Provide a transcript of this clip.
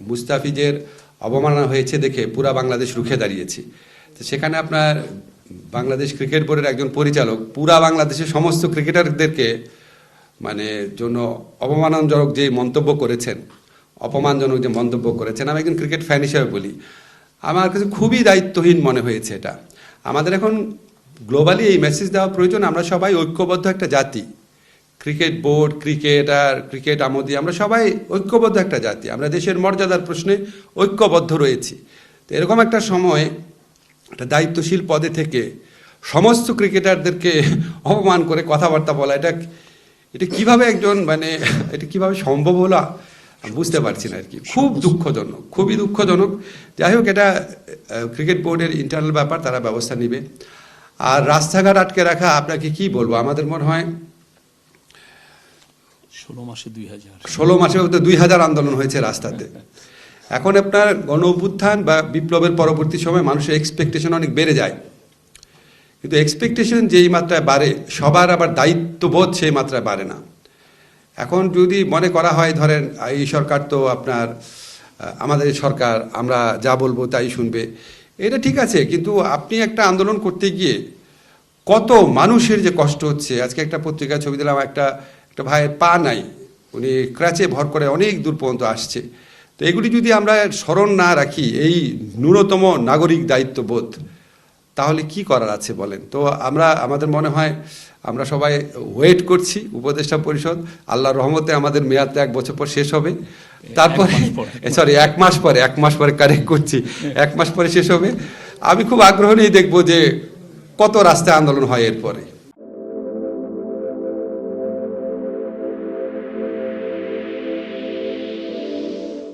মুস্তাফিজের অবমাননা হয়েছে দেখে পুরা বাংলাদেশ রুখে দাঁড়িয়েছি। তো সেখানে আপনার বাংলাদেশ ক্রিকেট বোর্ডের একজন পরিচালক পুরা বাংলাদেশের সমস্ত ক্রিকেটারদেরকে মানে জন্য অপমানজনক যে মন্তব্য করেছেন, অপমানজনক যে মন্তব্য করেছেন, আমি একজন ক্রিকেট ফ্যান হিসেবে বলি, আমার কাছে খুবই দায়িত্বহীন মনে হয়েছে এটা। আমাদের এখন গ্লোবালি এই মেসেজ দেওয়া প্রয়োজন, আমরা সবাই ঐক্যবদ্ধ একটা জাতি। ক্রিকেট বোর্ড, ক্রিকেটার, ক্রিকেট আমোদি, আমরা সবাই ঐক্যবদ্ধ একটা জাতি। আমরা দেশের মর্যাদার প্রশ্নে ঐক্যবদ্ধ রয়েছি। তো এরকম একটা সময় একটা দায়িত্বশীল পদে থেকে সমস্ত ক্রিকেটারদেরকে অপমান করে কথাবার্তা বলা, এটা কিভাবে একজন মানে এটা কিভাবে সম্ভব হলো বুঝতে পারছি না আর কি। খুব দুঃখজনক, খুবই দুঃখজনক। যাই হোক, এটা ক্রিকেট বোর্ডের ইন্টারনাল ব্যাপার, তারা ব্যবস্থা নেবে। আর রাস্তাঘাট আটকে রাখা, আপনাকে কি বলবো, আমাদের মনে হয় 16 মাসে 2000 আন্দোলন হয়েছে রাস্তাতে। এখন আপনার গণ অভ্যুত্থান বা বিপ্লবের পরবর্তী সময় মানুষের এক্সপেকটেশন অনেক বেড়ে যায়, কিন্তু এক্সপেকটেশন যেই মাত্রায় বাড়ে, সবার আবার দায়িত্ববোধ সেই মাত্রায় বাড়ে না। এখন যদি মনে করা হয়, ধরেন এই সরকার তো আপনার আমাদের সরকার, আমরা যা বলবো তাই শুনবে, এটা ঠিক আছে, কিন্তু আপনি একটা আন্দোলন করতে গিয়ে কত মানুষের যে কষ্ট হচ্ছে। আজকে একটা পত্রিকায় ছবি দিলাম, একটা ভাইয়ের পা নাই, উনি ক্র্যাচে ভর করে অনেক দূর পর্যন্ত আসছে। তো এগুলি যদি আমরা স্মরণ না রাখি, এই ন্যূনতম নাগরিক দায়িত্ববোধ, তাহলে কি করার আছে বলেন। তো আমাদের মনে হয় আমরা সবাই ওয়েট করছি উপদেষ্টা পরিষদ, আল্লাহর রহমতে আমাদের মেয়াদটা 1 বছর পর শেষ হবে, তারপরে সরি 1 মাস পরে কারেক্ট করছি, 1 মাস পরে শেষ হবে। আমি খুব আগ্রহ নিয়ে দেখবো যে কত রাস্তায় আন্দোলন হয় এরপরে।